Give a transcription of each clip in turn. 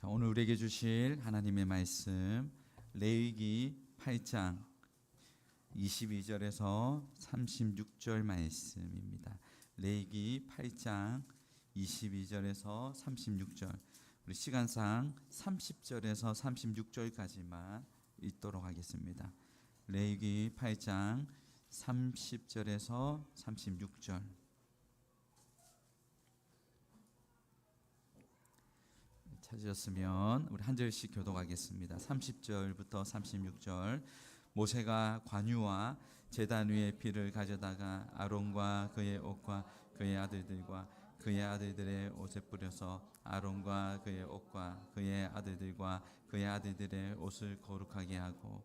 자, 오늘 우리에게 주실 하나님의 말씀 레위기 8장 22절에서 36절 말씀입니다. 레위기 8장 22절에서 36절. 우리 시간상 30절에서 36절까지만 읽도록 하겠습니다. 레위기 8장 30절에서 36절. 찾으셨으면 우리 한 절씩 교독하겠습니다. 30절부터 36절. 모세가 관유와 제단 위에 피를 가져다가 아론과 그의 옷과 그의 아들들과 그의 아들들의 옷에 뿌려서 아론과 그의 옷과 그의 아들들과 그의 아들들의 옷을 거룩하게 하고,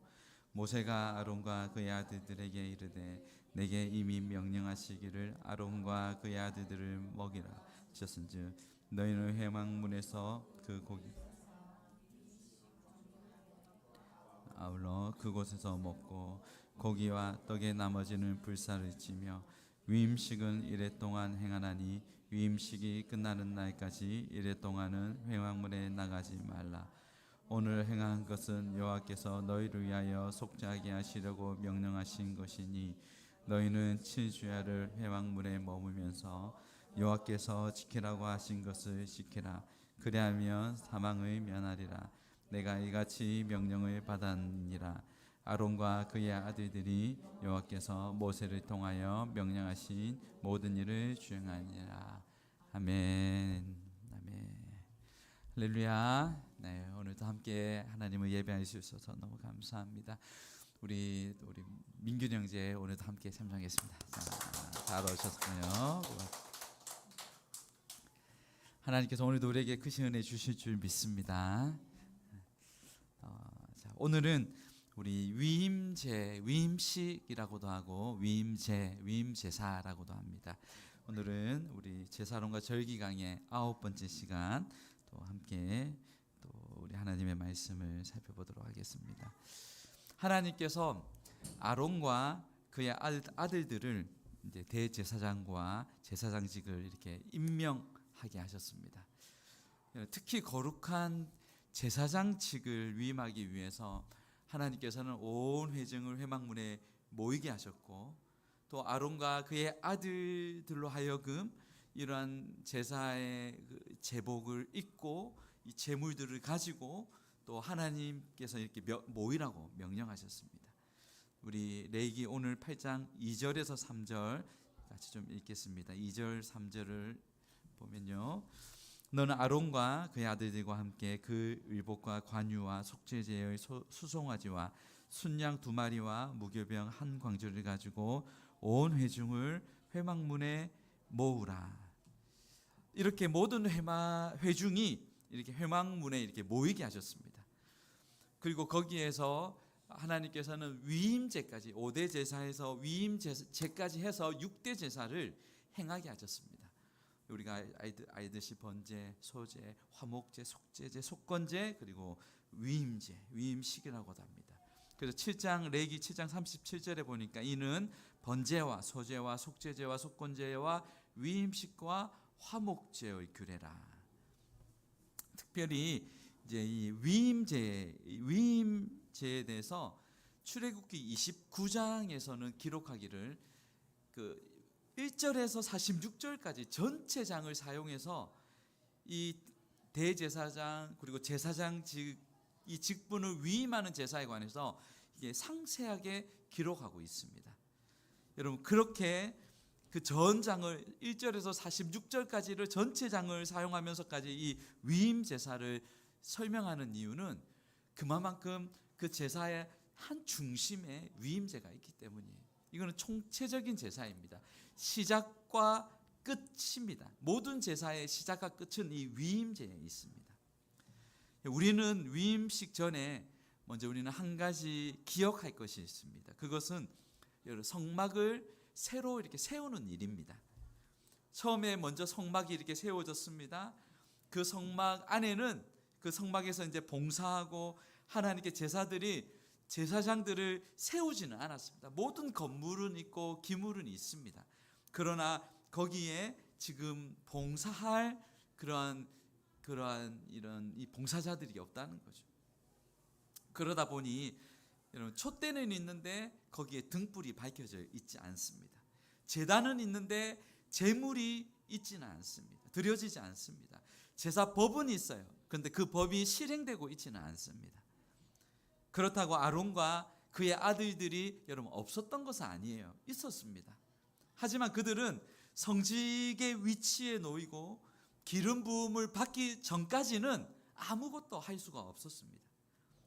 모세가 아론과 그의 아들들에게 이르되 내게 이미 명령하시기를 아론과 그의 아들들을 먹이라 하셨은즉 너희는 회막문에서 그 고기 아울러 그곳에서 먹고 고기와 떡의 나머지는 불사를 찌며 위임식은 이래 동안 행하나니 위임식이 끝나는 날까지 이래 동안은 회막문에 나가지 말라. 오늘 행한 것은 여호와께서 너희를 위하여 속죄하게 하시려고 명령하신 것이니 너희는 7주야를 회막문에 머물면서 여호와께서 지키라고 하신 것을 지키라. 그리하면 사망을 면하리라. 내가 이같이 명령을 받았느니라. 아론과 그의 아들들이 여호와께서 모세를 통하여 명령하신 모든 일을 수행하니라. 아멘. 아멘. 할렐루야. 네, 오늘도 함께 하나님을 예배할 수 있어서 너무 감사합니다. 우리 민균 형제 오늘도 함께 참석했습니다. 잘 오셨고요. 하나님께서 오늘도 우리에게 크신 은혜 주실 줄 믿습니다. 자, 오늘은 우리 위임제, 위임식이라고도 하고 위임제사라고도 합니다. 오늘은 우리 제사론과 절기 강의 9번째 시간 또 함께 또 우리 하나님의 말씀을 살펴보도록 하겠습니다. 하나님께서 아론과 그의 아들들을 이제 대제사장과 제사장직을 이렇게 임명하게 하셨습니다. 특히 거룩한 제사장직을 위임하기 위해서 하나님께서는 온 회중을 회막문에 모이게 하셨고, 또 아론과 그의 아들들로 하여금 이러한 제사의 제복을 입고 이 제물들을 가지고 또 하나님께서 이렇게 모이라고 명령하셨습니다. 우리 레위기 오늘 8장 2절에서 3절 같이 좀 읽겠습니다. 2절 3절을 보면요, 너는 아론과 그의 아들들과 함께 그 의복과 관유와 속죄제의 수송아지와 순양 2마리와 무교병 한 광주를 가지고 온 회중을 회막문에 모으라. 이렇게 모든 회중이 이렇게 회막문에 이렇게 모이게 하셨습니다. 그리고 거기에서 하나님께서는 위임제까지 5대 제사에서 위임제까지 해서 6대 제사를 행하게 하셨습니다. 우리가 알듯이 번제, 소제, 화목제, 속죄제, 속건제, 그리고 위임제, 위임식이라고도 합니다. 그래서 레위기 7장 37절에 보니까 이는 번제와 소제와 속죄제와 속건제와 위임식과 화목제의 규례라. 특별히 이제 이 위임제에 대해서 출애굽기 29장에서는 기록하기를 1절에서 46절까지 전체 장을 사용해서 이 대제사장 그리고 제사장 이 직분을 위임하는 제사에 관해서 이게 상세하게 기록하고 있습니다. 여러분, 그렇게 그 전장을 1절에서 46절까지를 전체 장을 사용하면서까지 이 위임 제사를 설명하는 이유는 그만큼 그 제사의 한 중심에 위임제가 있기 때문이에요. 이거는 총체적인 제사입니다. 시작과 끝입니다. 모든 제사의 시작과 끝은 이 위임제에 있습니다. 우리는 위임식 전에 먼저 우리는 한 가지 기억할 것이 있습니다. 그것은 성막을 새로 이렇게 세우는 일입니다. 처음에 먼저 성막이 이렇게 세워졌습니다. 그 성막 안에는 그 성막에서 이제 봉사하고 하나님께 제사장들을 세우지는 않았습니다. 모든 건물은 있고 기물은 있습니다. 그러나 거기에 지금 봉사할 그러한 그러한 이런 이 봉사자들이 없다는 거죠. 그러다 보니 여러분 촛대는 있는데 거기에 등불이 밝혀져 있지 않습니다. 제단은 있는데 제물이 있지는 않습니다. 드려지지 않습니다. 제사법은 있어요. 그런데 그 법이 실행되고 있지는 않습니다. 그렇다고 아론과 그의 아들들이 여러분 없었던 것은 아니에요. 있었습니다. 하지만 그들은 성직의 위치에 놓이고 기름 부음을 받기 전까지는 아무것도 할 수가 없었습니다.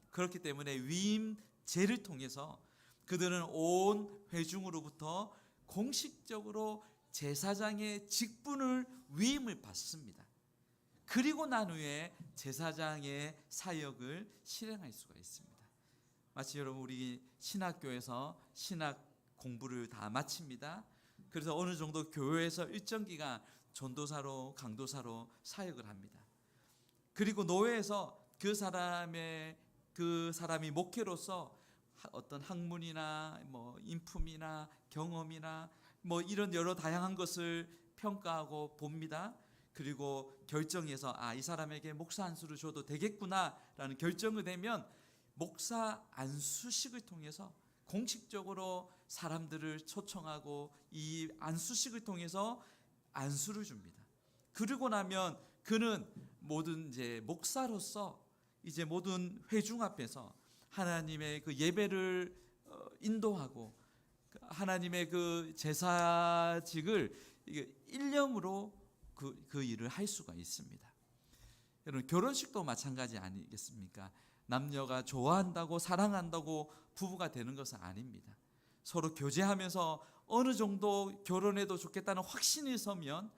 그렇기 때문에 위임제를 통해서 그들은 온 회중으로부터 공식적으로 제사장의 직분을 위임을 받습니다. 그리고 난 후에 제사장의 사역을 실행할 수가 있습니다. 마치 여러분 우리 신학교에서 신학 공부를 다 마칩니다. 그래서 어느 정도 교회에서 일정 기간 전도사로 강도사로 사역을 합니다. 그리고 노회에서 그 사람이 목회로서 어떤 학문이나 뭐 인품이나 경험이나 뭐 이런 여러 다양한 것을 평가하고 봅니다. 그리고 결정해서 이 사람에게 목사 안수를 줘도 되겠구나라는 결정이 되면 목사 안수식을 통해서 공식적으로 사람들을 초청하고 이 안수식을 통해서 안수를 줍니다. 그러고 나면 그는 모든 이제 목사로서 이제 모든 회중 앞에서 하나님의 그 예배를 인도하고 하나님의 그 제사직을 일념으로 그 일을 할 수가 있습니다. 여러분 결혼식도 마찬가지 아니겠습니까? 남녀가 좋아한다고 사랑한다고 부부가 되는 것은 아닙니다. 서로 교제하면서 어느 정도 결혼해도 좋겠다는 확신이 서면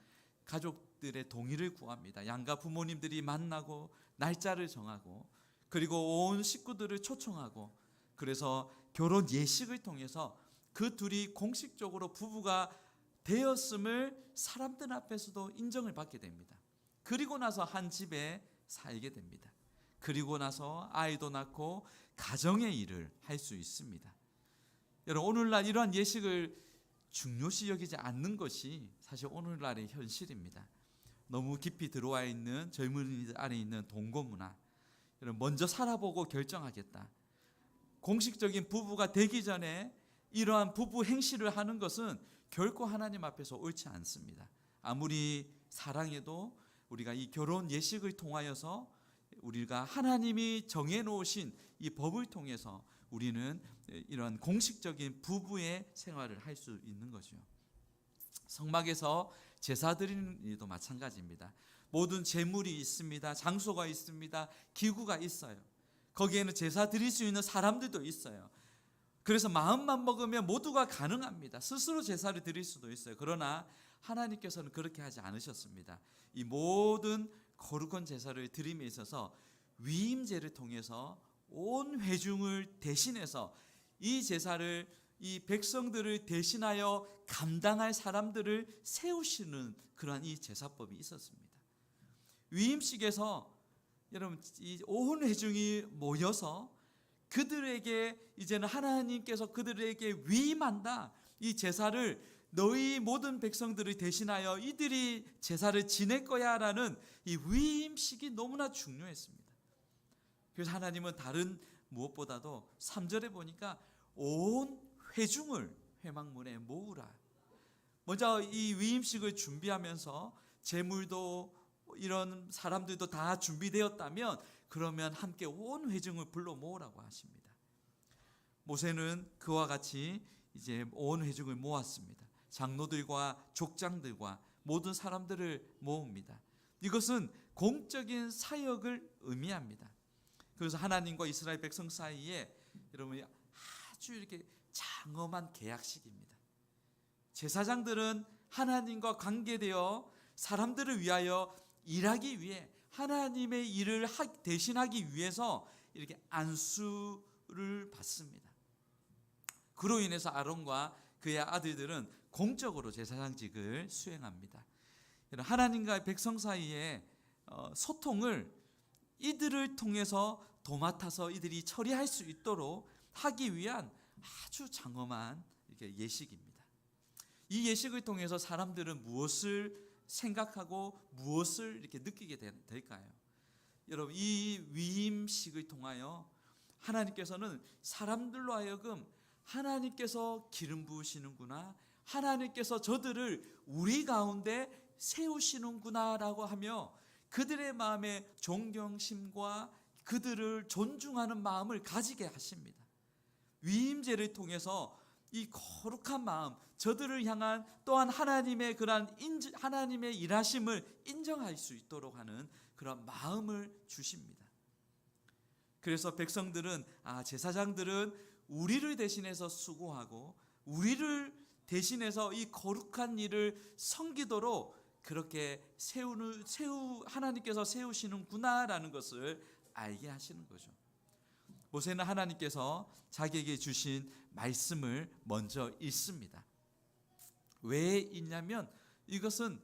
가족들의 동의를 구합니다. 양가 부모님들이 만나고 날짜를 정하고 그리고 온 식구들을 초청하고 그래서 결혼 예식을 통해서 그 둘이 공식적으로 부부가 되었음을 사람들 앞에서도 인정을 받게 됩니다. 그리고 나서 한 집에 살게 됩니다. 그리고 나서 아이도 낳고 가정의 일을 할 수 있습니다. 여러분 오늘날 이러한 예식을 중요시 여기지 않는 것이 사실 오늘날의 현실입니다. 너무 깊이 들어와 있는 젊은이들 안에 있는 동거문화. 여러분 먼저 살아보고 결정하겠다. 공식적인 부부가 되기 전에 이러한 부부 행실을 하는 것은 결코 하나님 앞에서 옳지 않습니다. 아무리 사랑해도 우리가 이 결혼 예식을 통하여서 우리가 하나님이 정해놓으신 이 법을 통해서 우리는 이런 공식적인 부부의 생활을 할 수 있는 거죠. 성막에서 제사 드리는 일도 마찬가지입니다. 모든 제물이 있습니다. 장소가 있습니다. 기구가 있어요. 거기에는 제사 드릴 수 있는 사람들도 있어요. 그래서 마음만 먹으면 모두가 가능합니다. 스스로 제사를 드릴 수도 있어요. 그러나 하나님께서는 그렇게 하지 않으셨습니다. 이 모든 거룩한 제사를 드림에 있어서 위임제를 통해서 온 회중을 대신해서 이 제사를 이 백성들을 대신하여 감당할 사람들을 세우시는 그러한 이 제사법이 있었습니다. 위임식에서 여러분 이 온 회중이 모여서 그들에게 이제는 하나님께서 그들에게 위임한다. 이 제사를 너희 모든 백성들을 대신하여 이들이 제사를 지낼 거야라는 이 위임식이 너무나 중요했습니다. 그래서 하나님은 다른 무엇보다도 3절에 보니까 온 회중을 회막문에 모으라. 먼저 이 위임식을 준비하면서 제물도 이런 사람들도 다 준비되었다면 그러면 함께 온 회중을 불러 모으라고 하십니다. 모세는 그와 같이 이제 온 회중을 모았습니다. 장로들과 족장들과 모든 사람들을 모읍니다. 이것은 공적인 사역을 의미합니다. 그래서 하나님과 이스라엘 백성 사이에 여러분 아주 이렇게 장엄한 계약식입니다. 제사장들은 하나님과 관계되어 사람들을 위하여 일하기 위해 하나님의 일을 대신하기 위해서 이렇게 안수를 받습니다. 그로 인해서 아론과 그의 아들들은 공적으로 제사장직을 수행합니다. 하나님과 백성 사이의 소통을 이들을 통해서 도맡아서 이들이 처리할 수 있도록 하기 위한 아주 장엄한 예식입니다. 이 예식을 통해서 사람들은 무엇을 생각하고 무엇을 이렇게 느끼게 될까요? 여러분, 이 위임식을 통하여 하나님께서는 사람들로 하여금 하나님께서 기름 부으시는구나, 하나님께서 저들을 우리 가운데 세우시는구나라고 하며 그들의 마음에 존경심과 그들을 존중하는 마음을 가지게 하십니다. 위임제를 통해서 이 거룩한 마음, 저들을 향한 또한 하나님의 하나님의 일하심을 인정할 수 있도록 하는 그런 마음을 주십니다. 그래서 백성들은, 제사장들은 우리를 대신해서 수고하고 우리를 대신해서 이 거룩한 일을 섬기도록 그렇게 하나님께서 세우시는구나라는 것을 알게 하시는 거죠. 모세는 하나님께서 자기에게 주신 말씀을 먼저 읽습니다. 왜 읽냐면 이것은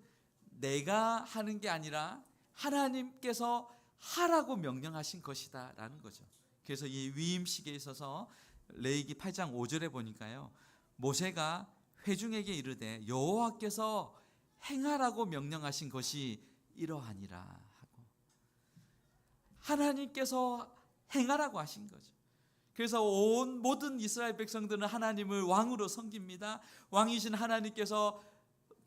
내가 하는 게 아니라 하나님께서 하라고 명령하신 것이다 라는 거죠. 그래서 이 위임식에 있어서 레위기 8장 5절에 보니까요, 모세가 회중에게 이르되 여호와께서 행하라고 명령하신 것이 이러하니라 하고, 하나님께서 행하라고 하신 거죠. 그래서 모든 이스라엘 백성들은 하나님을 왕으로 섬깁니다. 왕이신 하나님께서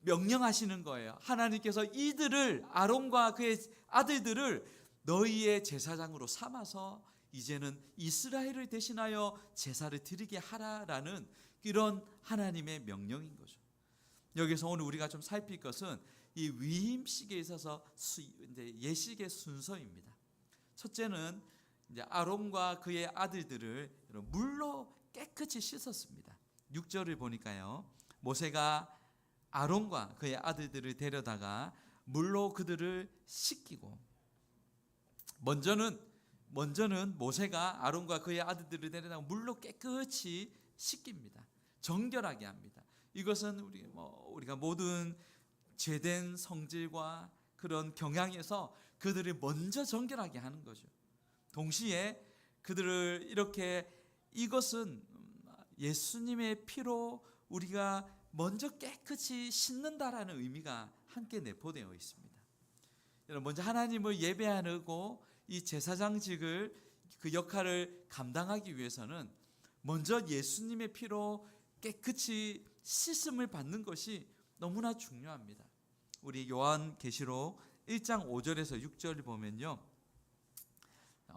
명령하시는 거예요. 하나님께서 이들을, 아론과 그의 아들들을 너희의 제사장으로 삼아서 이제는 이스라엘을 대신하여 제사를 드리게 하라라는 이런 하나님의 명령인 거죠. 여기서 오늘 우리가 좀 살필 것은 이 위임식에 있어서 예식의 순서입니다. 첫째는 이제 아론과 그의 아들들을 물로 깨끗이 씻었습니다. 6절을 보니까요, 모세가 아론과 그의 아들들을 데려다가 물로 그들을 씻기고, 먼저는 모세가 아론과 그의 아들들을 데려다가 물로 깨끗이 씻깁니다. 정결하게 합니다. 이것은 우리가 모든 죄된 성질과 그런 경향에서 그들을 먼저 정결하게 하는 거죠. 동시에 그들을 이것은 예수님의 피로 우리가 먼저 깨끗이 씻는다라는 의미가 함께 내포되어 있습니다. 여러분, 먼저 하나님을 예배하고 이 제사장직을, 그 역할을 감당하기 위해서는 먼저 예수님의 피로 깨끗이 씻음을 받는 것이 너무나 중요합니다. 우리 요한계시록 1장 5절에서 6절을 보면요,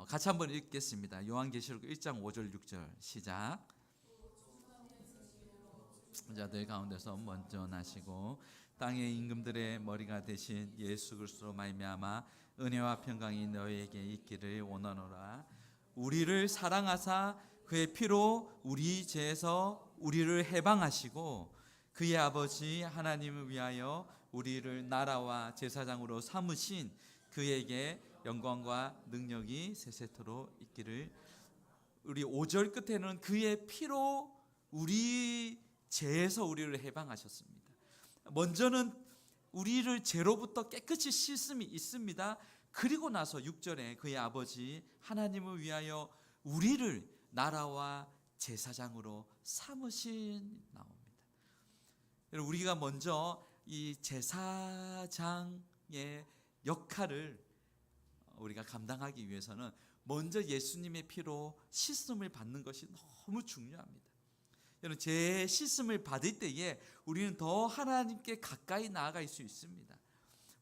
같이 한번 읽겠습니다. 요한계시록 1장 5절 6절 시작. 자들 가운데서 먼저 나시고 땅의 임금들의 머리가 되신 예수 그리스도로 말미암아 은혜와 평강이 너희에게 있기를 원하노라. 우리를 사랑하사 그의 피로 우리 죄에서 우리를 해방하시고 그의 아버지 하나님을 위하여 우리를 나라와 제사장으로 삼으신 그에게 영광과 능력이 세세토록 있기를. 우리 5절 끝에는 그의 피로 우리 죄에서 우리를 해방하셨습니다. 먼저는 우리를 죄로부터 깨끗이 씻음이 있습니다. 그리고 나서 6절에 그의 아버지 하나님을 위하여 우리를 나라와 제사장으로 삼으신 나옵니다. 우리가 먼저 이 제사장의 역할을 우리가 감당하기 위해서는 먼저 예수님의 피로 씻음을 받는 것이 너무 중요합니다. 여러분, 제 씻음을 받을 때에 우리는 더 하나님께 가까이 나아갈 수 있습니다.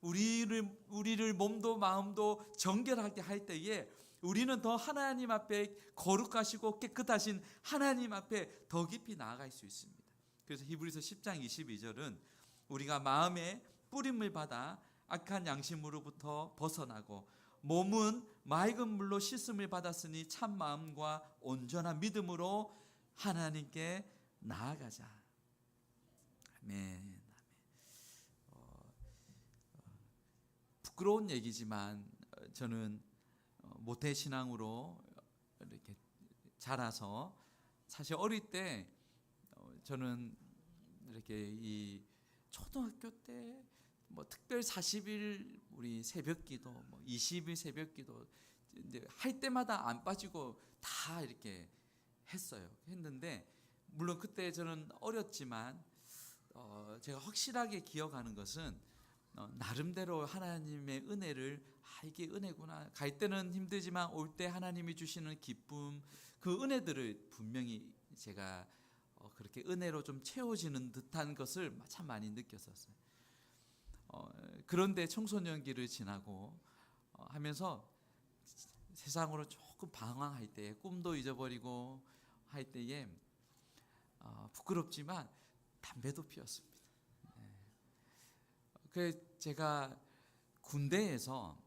우리를 몸도 마음도 정결하게 할 때에 우리는 더 하나님 앞에 거룩하시고 깨끗하신 하나님 앞에 더 깊이 나아갈 수 있습니다. 그래서 히브리서 10장 22절은 우리가 마음에 뿌림을 받아 악한 양심으로부터 벗어나고 몸은 맑은 물로 씻음을 받았으니 참 마음과 온전한 믿음으로 하나님께 나아가자. 아멘. 부끄러운 얘기지만 저는 모태신앙으로 이렇게 자라서 사실 어릴 때 저는 이렇게 이 초등학교 때 특별 40일 우리 새벽기도 20일 새벽기도 할 때마다 안 빠지고 다 이렇게 했는데, 물론 그때 저는 어렸지만 제가 확실하게 기억하는 것은 나름대로 하나님의 은혜를 이게 은혜구나. 갈 때는 힘들지만 올 때 하나님이 주시는 기쁨, 그 은혜들을 분명히 제가 그렇게 은혜로 좀 채워지는 듯한 것을 참 많이 느꼈었어요. 그런데 청소년기를 지나고 하면서 세상으로 조금 방황할 때, 꿈도 잊어버리고 할 때에 부끄럽지만 담배도 피웠습니다. 그래서 제가 군대에서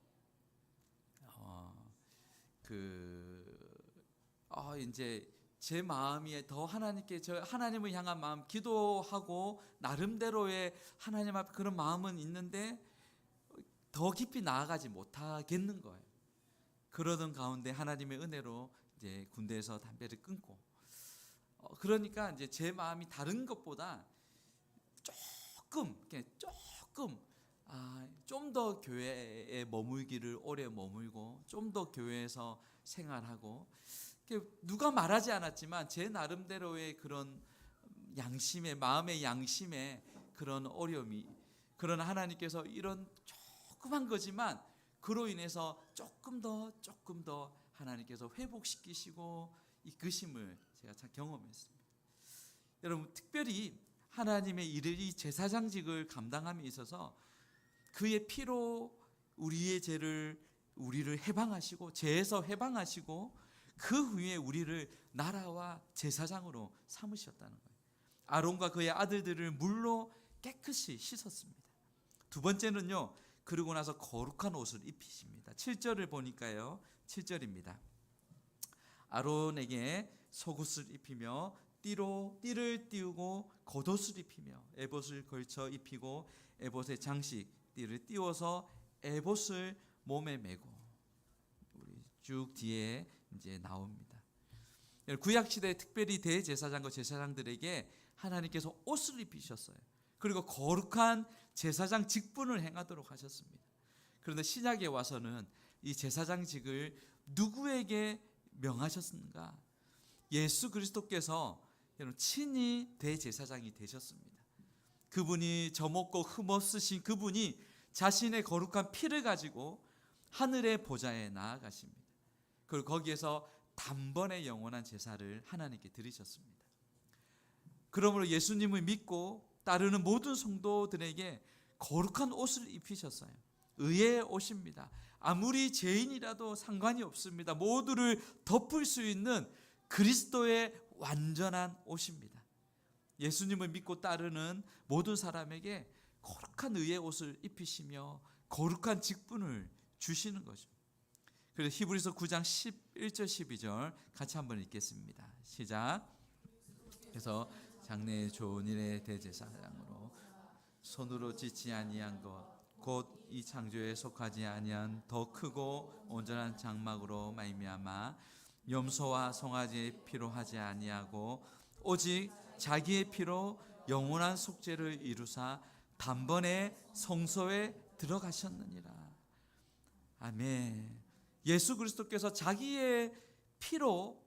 이제 제 마음이 더 하나님을 향한 마음, 기도하고 나름대로의 하나님 앞에 그런 마음은 있는데 더 깊이 나아가지 못하겠는 거예요. 그러던 가운데 하나님의 은혜로 이제 군대에서 담배를 끊고, 그러니까 이제 제 마음이 다른 것보다 조금 좀 더 교회에 머물기를 오래 머물고, 좀 더 교회에서 생활하고, 누가 말하지 않았지만 제 나름대로의 그런 양심의, 마음의 양심의 그런 어려움이, 그러나 하나님께서 이런 조그만 거지만 그로 인해서 조금 더 하나님께서 회복시키시고 이끄심을 제가 참 경험했습니다. 여러분, 특별히 하나님의 일을, 이 제사장직을 감당함에 있어서 그의 피로 우리를 해방하시고, 죄에서 해방하시고, 그 후에 우리를 나라와 제사장으로 삼으셨다는 거예요. 아론과 그의 아들들을 물로 깨끗이 씻었습니다. 두 번째는요, 그러고 나서 거룩한 옷을 입히십니다. 7절을 보니까요, 7절입니다. 아론에게 속옷을 입히며 띠를 띄우고 겉옷을 입히며 에봇을 걸쳐 입히고 에봇의 장식 띠를 띄워서 에봇을 몸에 메고, 우리 쭉 뒤에 이제 나옵니다. 구약 시대 특별히 대제사장과 제사장들에게 하나님께서 옷을 입히셨어요. 그리고 거룩한 제사장 직분을 행하도록 하셨습니다. 그런데 신약에 와서는 이 제사장직을 누구에게 명하셨는가? 예수 그리스도께서 친히 대제사장이 되셨습니다. 그분이 점없고 흠없으신 그분이 자신의 거룩한 피를 가지고 하늘의 보좌에 나아가십니다. 그리고 거기에서 단번에 영원한 제사를 하나님께 드리셨습니다. 그러므로 예수님을 믿고 따르는 모든 성도들에게 거룩한 옷을 입히셨어요. 의의 옷입니다. 아무리 죄인이라도 상관이 없습니다. 모두를 덮을 수 있는 그리스도의 완전한 옷입니다. 예수님을 믿고 따르는 모든 사람에게 거룩한 의의 옷을 입히시며 거룩한 직분을 주시는 거죠. 그래서 히브리서 9장 11절 12절 같이 한번 읽겠습니다. 시작. 그래서 장래의 좋은 일의 대제사장으로 손으로 짓지 아니한 것 곧 이 창조에 속하지 아니한 더 크고 온전한 장막으로 말미암아 염소와 송아지의 피로 하지 아니하고 오직 자기의 피로 영원한 속죄를 이루사 단번에 성소에 들어가셨느니라. 아멘. 예수 그리스도께서 자기의 피로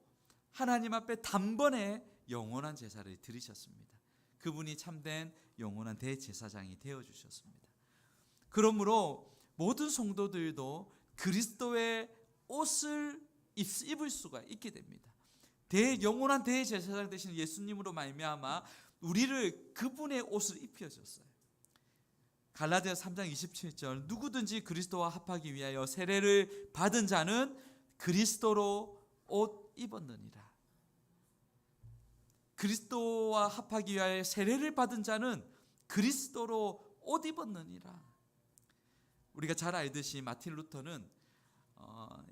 하나님 앞에 단번에 영원한 제사를 드리셨습니다. 그분이 참된 영원한 대제사장이 되어주셨습니다. 그러므로 모든 성도들도 그리스도의 옷을 입을 수가 있게 됩니다. 영원한 대제사장 되신 예수님으로 말미암아 우리를 그분의 옷을 입혀줬어요. 갈라디아서 3장 27절 누구든지 그리스도와 합하기 위하여 세례를 받은 자는 그리스도로 옷 입었느니라. 그리스도와 합하기 위하여 세례를 받은 자는 그리스도로 옷 입었느니라. 우리가 잘 알듯이 마틴 루터는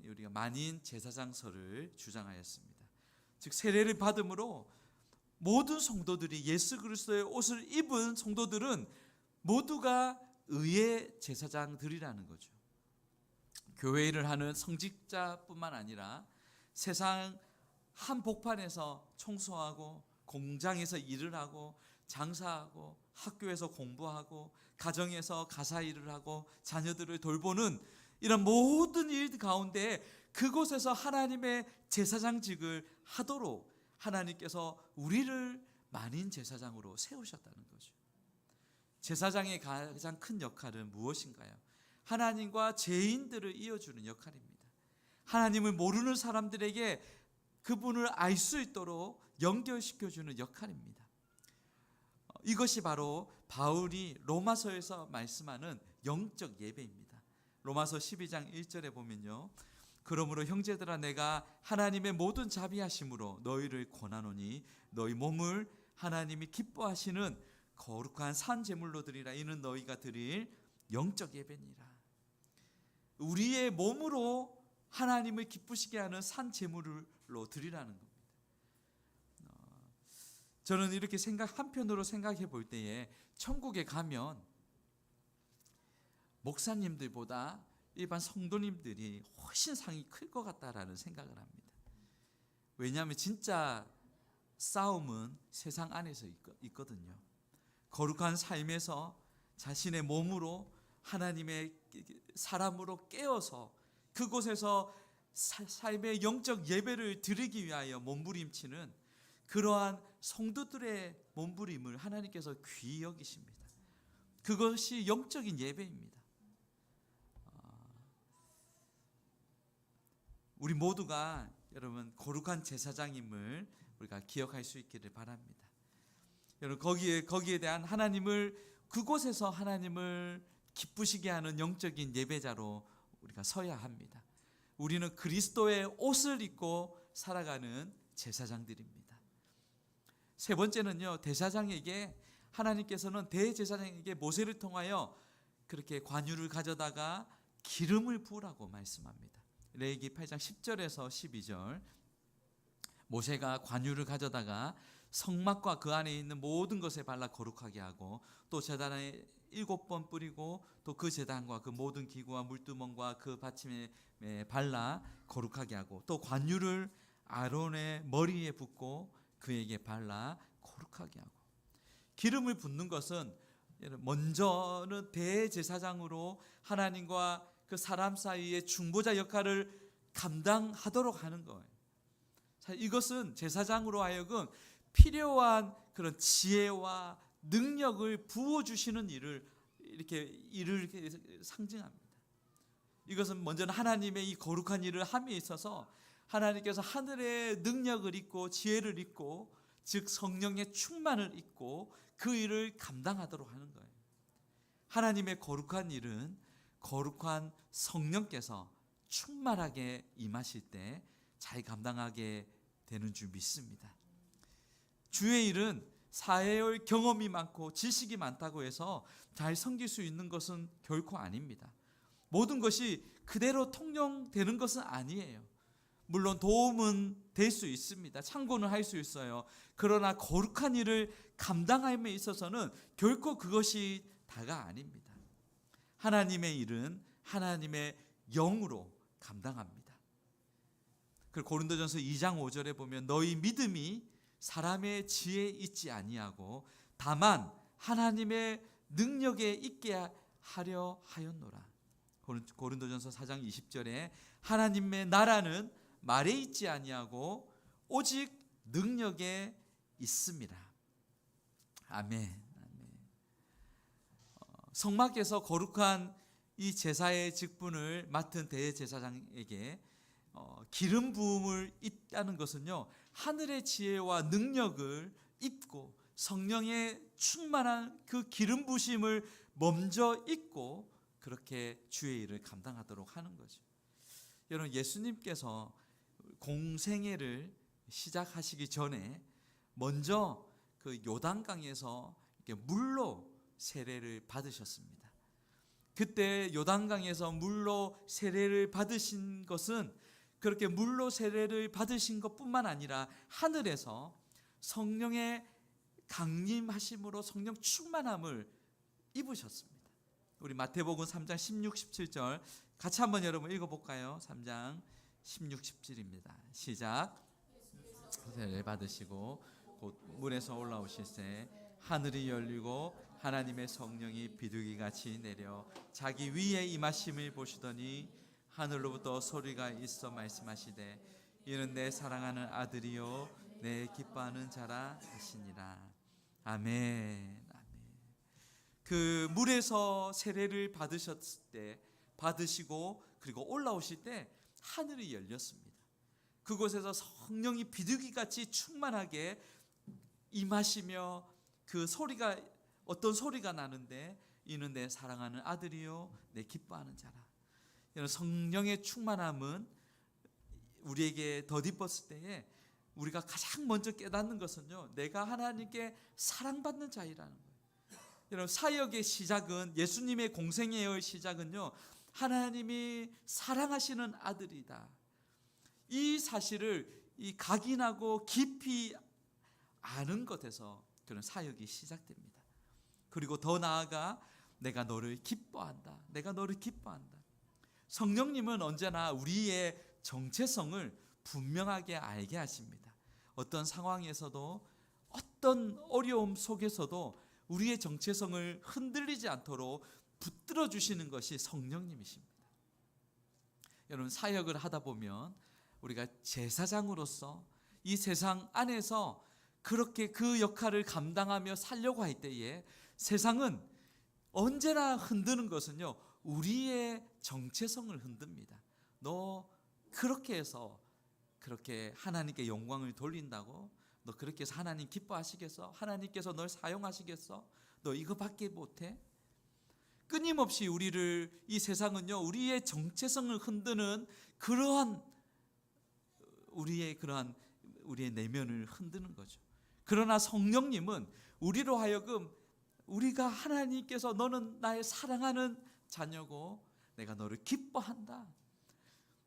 우리가 만인 제사장설을 주장하였습니다. 즉 세례를 받음으로 모든 성도들이 예수 그리스도의 옷을 입은 성도들은 모두가 의의 제사장들이라는 거죠. 교회 일을 하는 성직자뿐만 아니라 세상 한복판에서 청소하고 공장에서 일을 하고 장사하고 학교에서 공부하고 가정에서 가사 일을 하고 자녀들을 돌보는 이런 모든 일 가운데 그곳에서 하나님의 제사장직을 하도록 하나님께서 우리를 만인 제사장으로 세우셨다는 거죠. 제사장의 가장 큰 역할은 무엇인가요? 하나님과 죄인들을 이어주는 역할입니다. 하나님을 모르는 사람들에게 그분을 알 수 있도록 연결시켜주는 역할입니다. 이것이 바로 바울이 로마서에서 말씀하는 영적 예배입니다. 로마서 12장 1절에 보면요, 그러므로 형제들아 내가 하나님의 모든 자비하심으로 너희를 권하노니 너희 몸을 하나님이 기뻐하시는 거룩한 산 제물로 드리라. 이는 너희가 드릴 영적 예배니라. 우리의 몸으로 하나님을 기쁘시게 하는 산 제물로 드리라는 겁니다. 저는 이렇게 한편으로 생각해 볼 때에 천국에 가면 목사님들보다 일반 성도님들이 훨씬 상이 클 것 같다라는 생각을 합니다. 왜냐하면 진짜 싸움은 세상 안에서 있거든요. 거룩한 삶에서 자신의 몸으로 하나님의 사람으로 깨어서 그곳에서 삶의 영적 예배를 드리기 위하여 몸부림치는 그러한 성도들의 몸부림을 하나님께서 귀히 여기십니다. 그것이 영적인 예배입니다. 우리 모두가 여러분 거룩한 제사장임을 우리가 기억할 수 있기를 바랍니다. 여러분 거기에 대한 그곳에서 하나님을 기쁘시게 하는 영적인 예배자로 우리가 서야 합니다. 우리는 그리스도의 옷을 입고 살아가는 제사장들입니다. 세 번째는요, 하나님께서는 대제사장에게 모세를 통하여 그렇게 관유를 가져다가 기름을 부으라고 말씀합니다. 레위기 8장 10절에서 12절, 모세가 관유를 가져다가 성막과 그 안에 있는 모든 것에 발라 거룩하게 하고 또 제단에 7번 뿌리고 또 그 제단과 그 모든 기구와 물두멍과 그 받침에 발라 거룩하게 하고 또 관유를 아론의 머리에 붓고 그에게 발라 거룩하게 하고. 기름을 붓는 것은 먼저는 대제사장으로 하나님과 그 사람 사이의 중보자 역할을 감당하도록 하는 거예요. 이것은 제사장으로 하여금 필요한 그런 지혜와 능력을 부어주시는 일을 상징합니다. 이것은 먼저는 하나님의 이 거룩한 일을 함에 있어서 하나님께서 하늘의 능력을 입고 지혜를 입고 즉 성령의 충만을 입고 그 일을 감당하도록 하는 거예요. 하나님의 거룩한 일은 거룩한 성령께서 충만하게 임하실 때 잘 감당하게 되는 줄 믿습니다. 주의 일은 사회의 경험이 많고 지식이 많다고 해서 잘 섬길 수 있는 것은 결코 아닙니다. 모든 것이 그대로 통용되는 것은 아니에요. 물론 도움은 될 수 있습니다. 참고는 할 수 있어요. 그러나 거룩한 일을 감당함에 있어서는 결코 그것이 다가 아닙니다. 하나님의 일은 하나님의 영으로 감당합니다. 그리고 고린도전서 2장 5절에 보면 너희 믿음이 사람의 지혜에 있지 아니하고 다만 하나님의 능력에 있게 하려 하였노라. 고린도전서 4장 20절에 하나님의 나라는 말에 있지 아니하고 오직 능력에 있습니다. 아멘. 성막에서 거룩한 이 제사의 직분을 맡은 대제사장에게 기름 부음을 입다는 것은요, 하늘의 지혜와 능력을 입고 성령의 충만한 그 기름 부심을 먼저 입고 그렇게 주의 일을 감당하도록 하는 거죠. 여러분, 예수님께서 공생애를 시작하시기 전에 먼저 그 요단강에서 이렇게 물로 세례를 받으셨습니다. 그때 요단강에서 물로 세례를 받으신 것은 그렇게 물로 세례를 받으신 것뿐만 아니라 하늘에서 성령의 강림하심으로 성령 충만함을 입으셨습니다. 우리 마태복음 3장 16, 17절 같이 한번 여러분 읽어볼까요? 3장 16, 17입니다. 시작. 세례를 받으시고 곧 물에서 올라오실새 하늘이 열리고 하나님의 성령이 비둘기같이 내려 자기 위에 임하심을 보시더니 하늘로부터 소리가 있어 말씀하시되 이는 내 사랑하는 아들이요 내 기뻐하는 자라 하시니라. 아멘. 그 물에서 세례를 받으셨을 때, 받으시고 그리고 올라오실 때 하늘이 열렸습니다. 그곳에서 성령이 비둘기같이 충만하게 임하시며 그 소리가, 어떤 소리가 나는데, 이는 내 사랑하는 아들이요 내 기뻐하는 자라. 이런 성령의 충만함은 우리에게 덧입었을 때에 우리가 가장 먼저 깨닫는 것은요, 내가 하나님께 사랑받는 자이라는 거예요. 여러분, 사역의 시작은, 예수님의 공생애의 시작은요, 하나님이 사랑하시는 아들이다, 이 사실을 각인하고 깊이 아는 것에서 그런 사역이 시작됩니다. 그리고 더 나아가 내가 너를 기뻐한다, 내가 너를 기뻐한다. 성령님은 언제나 우리의 정체성을 분명하게 알게 하십니다. 어떤 상황에서도, 어떤 어려움 속에서도 우리의 정체성을 흔들리지 않도록 붙들어 주시는 것이 성령님이십니다. 여러분, 사역을 하다 보면 우리가 제사장으로서 이 세상 안에서 그렇게 그 역할을 감당하며 살려고 할 때에 세상은 언제나 흔드는 것은요, 우리의 정체성을 흔듭니다. 너 그렇게 해서 그렇게 하나님께 영광을 돌린다고? 너 그렇게 해서 하나님 기뻐하시겠어? 하나님께서 널 사용하시겠어? 너 이거밖에 못해? 끊임없이 우리를, 이 세상은요, 우리의 정체성을 흔드는 그러한 우리의 내면을 흔드는 거죠. 그러나 성령님은 우리로 하여금, 우리가 하나님께서 너는 나의 사랑하는 자녀고 내가 너를 기뻐한다,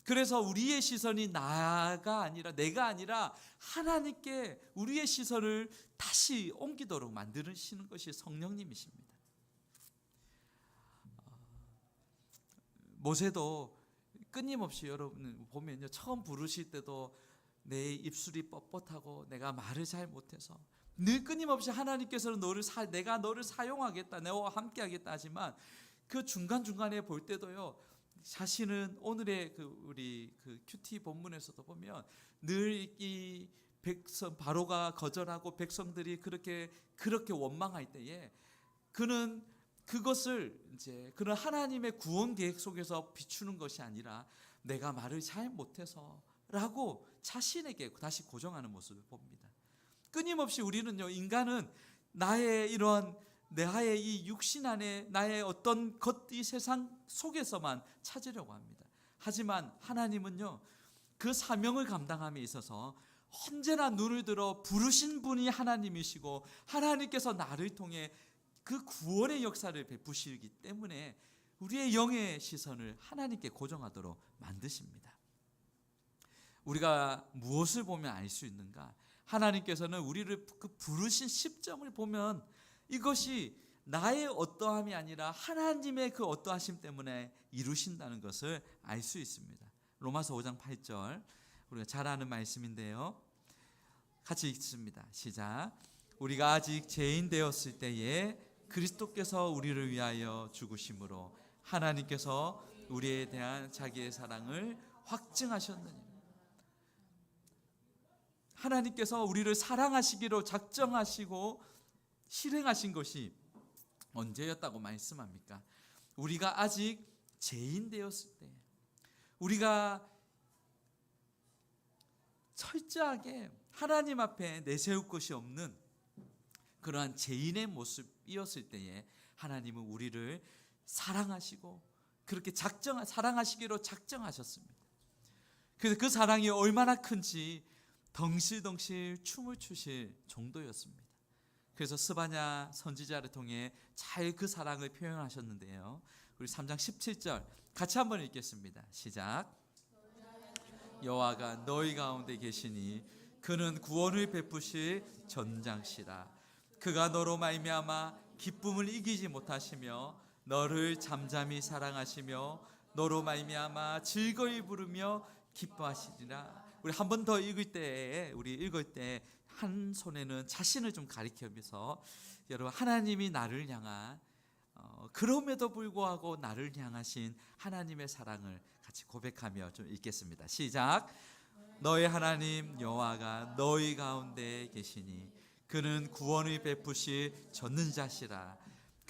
그래서 우리의 시선이 나가 아니라, 내가 아니라 하나님께 우리의 시선을 다시 옮기도록 만드시는 것이 성령님이십니다. 모세도 끊임없이, 여러분 보면요, 처음 부르실 때도 내 입술이 뻣뻣하고 내가 말을 잘 못해서 늘 끊임없이 하나님께서는 내가 너를 사용하겠다, 너와 함께 하겠다 하지만 그 중간중간에 볼 때도요, 자신은 오늘의 우리 큐티 본문에서도 보면 늘 이 백성 바로가 거절하고 백성들이 그렇게 원망할 때에 그는 그것을 이제 그런 하나님의 구원 계획 속에서 비추는 것이 아니라 내가 말을 잘 못해서라고 자신에게 다시 고정하는 모습을 봅니다. 끊임없이 우리는요, 인간은 나의 이 육신 안에 나의 어떤 것, 이 세상 속에서만 찾으려고 합니다. 하지만 하나님은요, 그 사명을 감당함에 있어서 언제나 눈을 들어 부르신 분이 하나님이시고 하나님께서 나를 통해 그 구원의 역사를 베푸시기 때문에 우리의 영의 시선을 하나님께 고정하도록 만드십니다. 우리가 무엇을 보면 알 수 있는가? 하나님께서는 우리를 그 부르신 심정을 보면 이것이 나의 어떠함이 아니라 하나님의 그 어떠하심 때문에 이루신다는 것을 알 수 있습니다. 로마서 5장 8절, 우리가 잘 아는 말씀인데요, 같이 읽습니다. 시작. 우리가 아직 죄인 되었을 때에 그리스도께서 우리를 위하여 죽으심으로 하나님께서 우리에 대한 자기의 사랑을 확증하셨느니라. 하나님께서 우리를 사랑하시기로 작정하시고 실행하신 것이 언제였다고 말씀합니까? 우리가 아직 죄인 되었을 때, 우리가 철저하게 하나님 앞에 내세울 것이 없는 그러한 죄인의 모습이었을 때에 하나님은 우리를 사랑하시고 그렇게 사랑하시기로 작정하셨습니다. 그래서 그 사랑이 얼마나 큰지 덩실덩실 춤을 추실 정도였습니다. 그래서 스바냐 선지자를 통해 잘 그 사랑을 표현하셨는데요, 우리 3장 17절 같이 한번 읽겠습니다. 시작. 여호와가 너희 가운데 계시니 그는 구원을 베푸실 전장시라. 그가 너로 말미암아 기쁨을 이기지 못하시며 너를 잠잠히 사랑하시며 너로 말미암아 즐거이 부르며 기뻐하시리라. 우리 한 번 더 읽을 때 한 손에는 자신을 좀 가리키면서, 여러분, 하나님이 나를 향한 그럼에도 불구하고 나를 향하신 하나님의 사랑을 같이 고백하며 좀 읽겠습니다. 시작. 너의 하나님 여호와가 너희 가운데 계시니 그는 구원을 베푸실 전능자시라.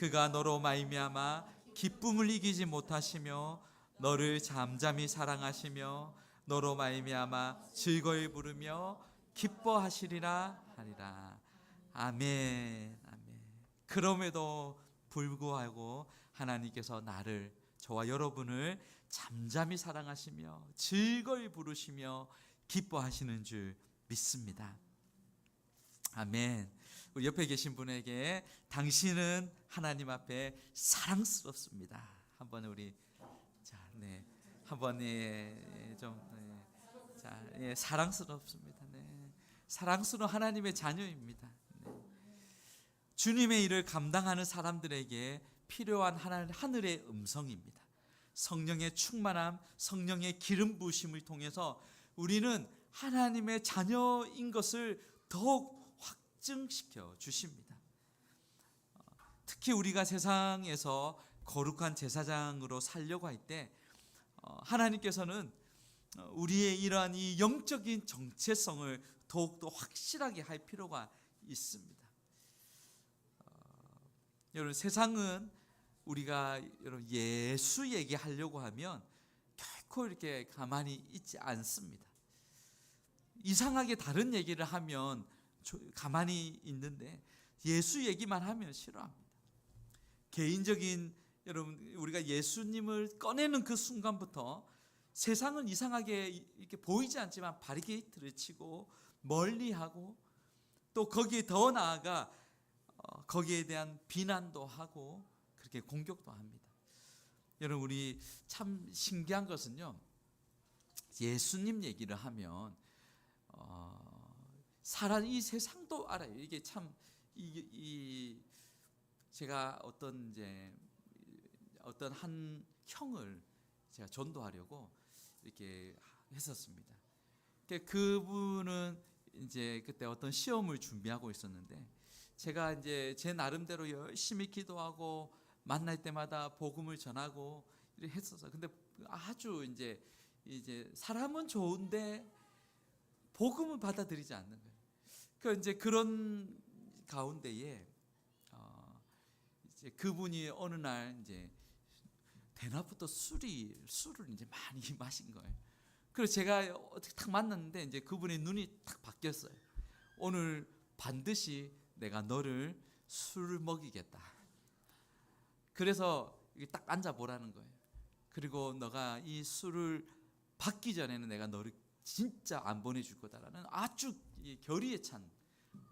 그가 너로 말미암아 기쁨을 이기지 못하시며 너를 잠잠히 사랑하시며 너로 말미암아 즐거이 부르며 기뻐하시리라 하리라. 아멘. 아멘. 그럼에도 불구하고 하나님께서 나를, 저와 여러분을 잠잠히 사랑하시며 즐거이 부르시며 기뻐하시는 줄 믿습니다. 아멘. 우리 옆에 계신 분에게 당신은 하나님 앞에 사랑스럽습니다. 한번 우리 한번 사랑스럽습니다. 사랑스러운 하나님의 자녀입니다. 주님의 일을 감당하는 사람들에게 필요한 하늘의 음성입니다. 성령의 충만함, 성령의 기름 부으심을 통해서 우리는 하나님의 자녀인 것을 더욱 확증시켜 주십니다. 특히 우리가 세상에서 거룩한 제사장으로 살려고 할 때 하나님께서는 우리의 이러한 이 영적인 정체성을 더욱더 확실하게 할 필요가 있습니다. 여러분, 세상은 우리가 예수 얘기하려고 하면 결코 이렇게 가만히 있지 않습니다. 이상하게 다른 얘기를 하면 가만히 있는데 예수 얘기만 하면 싫어합니다. 개인적인, 여러분, 우리가 예수님을 꺼내는 그 순간부터 세상은 이상하게 이렇게 보이지 않지만 바리게이트를 치고 멀리하고 또 거기에 더 나아가 거기에 대한 비난도 하고 그렇게 공격도 합니다. 여러분, 우리 참 신기한 것은요, 예수님 얘기를 하면 이 세상도 알아요. 이게 참 제가 어떤 한 형을 제가 전도하려고 이렇게 했었습니다. 그분은 이제 그때 어떤 시험을 준비하고 있었는데 제가 이제 제 나름대로 열심히 기도하고 만날 때마다 복음을 전하고 이렇게 했었어요. 근데 아주 이제 사람은 좋은데 복음을 받아들이지 않는 거예요. 그 이제 그런 가운데에 이제 그분이 어느 날 이제 대낮부터 술을 이제 많이 마신 거예요. 그래서 제가 어떻게 딱 만났는데 이제 그분의 눈이 딱 바뀌었어요. 오늘 반드시 내가 너를 술을 먹이겠다. 그래서 딱 앉아 보라는 거예요. 그리고 너가 이 술을 받기 전에는 내가 너를 진짜 안 보내줄 거다라는 아주 결의에 찬.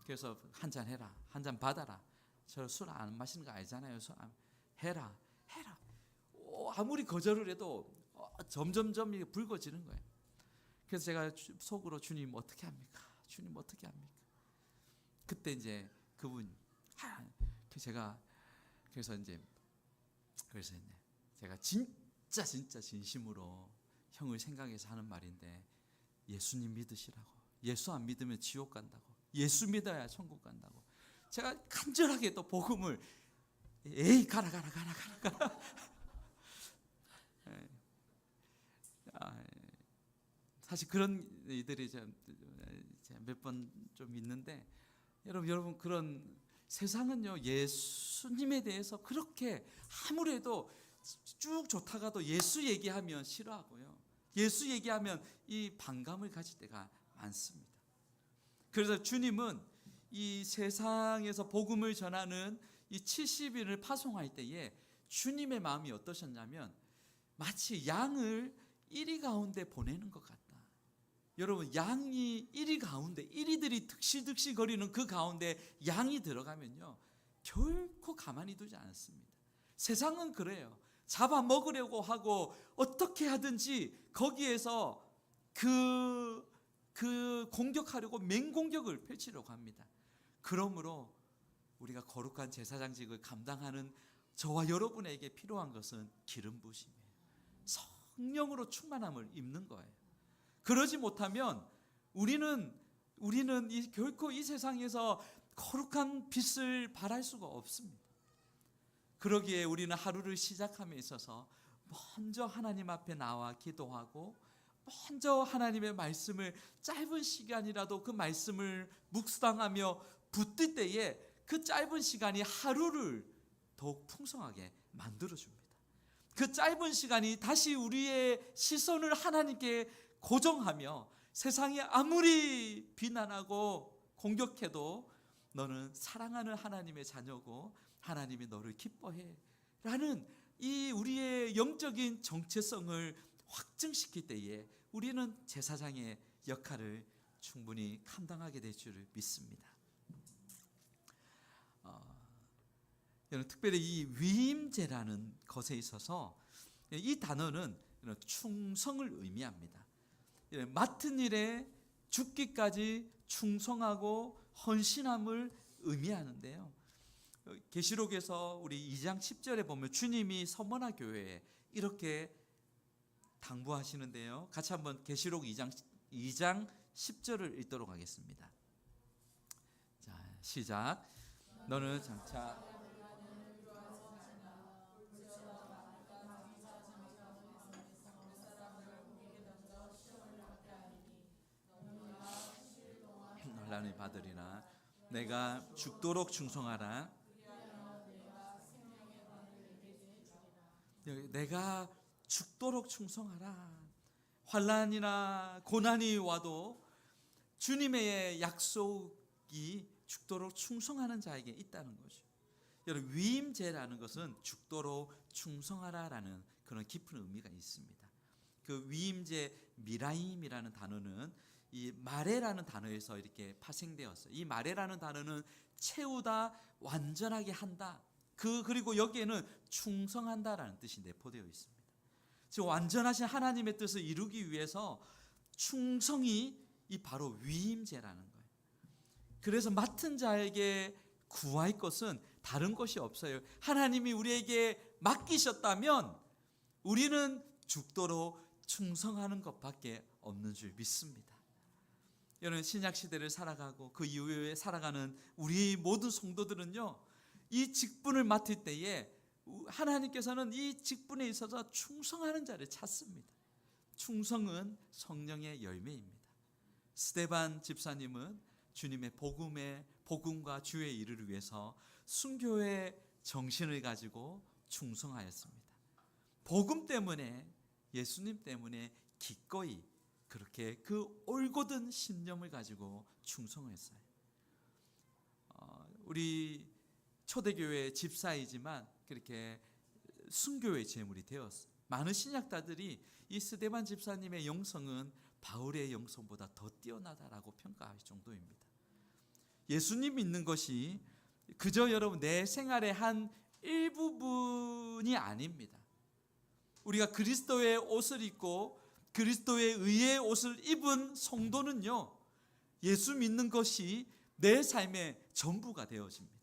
그래서 한 잔 해라, 한 잔 받아라. 저 술 안 마시는 거 알잖아요. 해라. 아무리 거절을 해도 점점점 이게 붉어지는 거예요. 그래서 제가 속으로 주님 어떻게 합니까? 주님 어떻게 합니까? 그때 이제 그분 그래서 제가 진짜 진심으로 형을 생각해서 하는 말인데 예수님 믿으시라고. 예수 안 믿으면 지옥 간다고. 예수 믿어야 천국 간다고. 제가 간절하게 또 복음을 가라. 사실 그런 일들이 몇 번 좀 있는데 여러분 그런 세상은요 예수님에 대해서 그렇게 아무래도 쭉 좋다가도 예수 얘기하면 싫어하고요. 예수 얘기하면 이 반감을 가질 때가 많습니다. 그래서 주님은 이 세상에서 복음을 전하는 이 70인을 파송할 때에 주님의 마음이 어떠셨냐면 마치 양을 이리 가운데 보내는 것 같다. 여러분, 양이 이리 가운데, 이리들이 득실득실 거리는 그 가운데 양이 들어가면요 결코 가만히 두지 않습니다. 세상은 그래요. 잡아먹으려고 하고 어떻게 하든지 거기에서 그 공격하려고 맹공격을 펼치려고 합니다. 그러므로 우리가 거룩한 제사장직을 감당하는 저와 여러분에게 필요한 것은 기름 부으심이에요. 성령으로 충만함을 입는 거예요. 그러지 못하면 우리는 결코 이 세상에서 거룩한 빛을 발할 수가 없습니다. 그러기에 우리는 하루를 시작함에 있어서 먼저 하나님 앞에 나와 기도하고 먼저 하나님의 말씀을 짧은 시간이라도 그 말씀을 묵상하며 붙들 때에 그 짧은 시간이 하루를 더욱 풍성하게 만들어줍니다. 그 짧은 시간이 다시 우리의 시선을 하나님께 고정하며 세상이 아무리 비난하고 공격해도 너는 사랑하는 하나님의 자녀고 하나님이 너를 기뻐해 라는 이 우리의 영적인 정체성을 확증시킬 때에 우리는 제사장의 역할을 충분히 감당하게 될 줄을 믿습니다. 특별히 이 위임제라는 것에 있어서 이 단어는 충성을 의미합니다. 맡은 일에 죽기까지 충성하고 헌신함을 의미하는데요. 계시록에서 우리 2장 10절에 보면 주님이 서머나 교회에 이렇게 당부하시는데요. 같이 한번 계시록 2장 10절을 읽도록 하겠습니다. 자, 시작. 너는 장차 논란을 받으리라. 내가 죽도록 충성하라. 내가 죽도록 충성하라. 환난이나 고난이 와도 주님의 약속이 죽도록 충성하는 자에게 있다는 거죠. 여러분, 위임제라는 것은 죽도록 충성하라라는 그런 깊은 의미가 있습니다. 그 위임제 미라임이라는 단어는 이 마레라는 단어에서 이렇게 파생되었어요. 이 마레라는 단어는 채우다, 완전하게 한다. 그리고 여기에는 충성한다라는 뜻이 내포되어 있습니다. 지금 완전하신 하나님의 뜻을 이루기 위해서 충성이 이 바로 위임제라는 거예요. 그래서 맡은 자에게 구할 것은 다른 것이 없어요. 하나님이 우리에게 맡기셨다면 우리는 죽도록 충성하는 것밖에 없는 줄 믿습니다. 여러분, 신약 시대를 살아가고 그 이후에 살아가는 우리 모든 성도들은요, 이 직분을 맡을 때에 하나님께서는 이 직분에 있어서 충성하는 자를 찾습니다. 충성은 성령의 열매입니다. 스데반 집사님은 주님의 복음과 주의 일을 위해서 순교의 정신을 가지고 충성하였습니다. 복음 때문에, 예수님 때문에 기꺼이 그렇게 그 올곧은 신념을 가지고 충성했어요. 우리 초대교회 집사이지만 그렇게 순교의 제물이 되었어요. 많은 신약자들이 이 스데반 집사님의 영성은 바울의 영성보다 더 뛰어나다라고 평가할 정도입니다. 예수님 믿는 것이 그저 여러분 내 생활의 한 일부분이 아닙니다. 우리가 그리스도의 옷을 입고 그리스도의 의의 옷을 입은 성도는요, 예수 믿는 것이 내 삶의 전부가 되어집니다.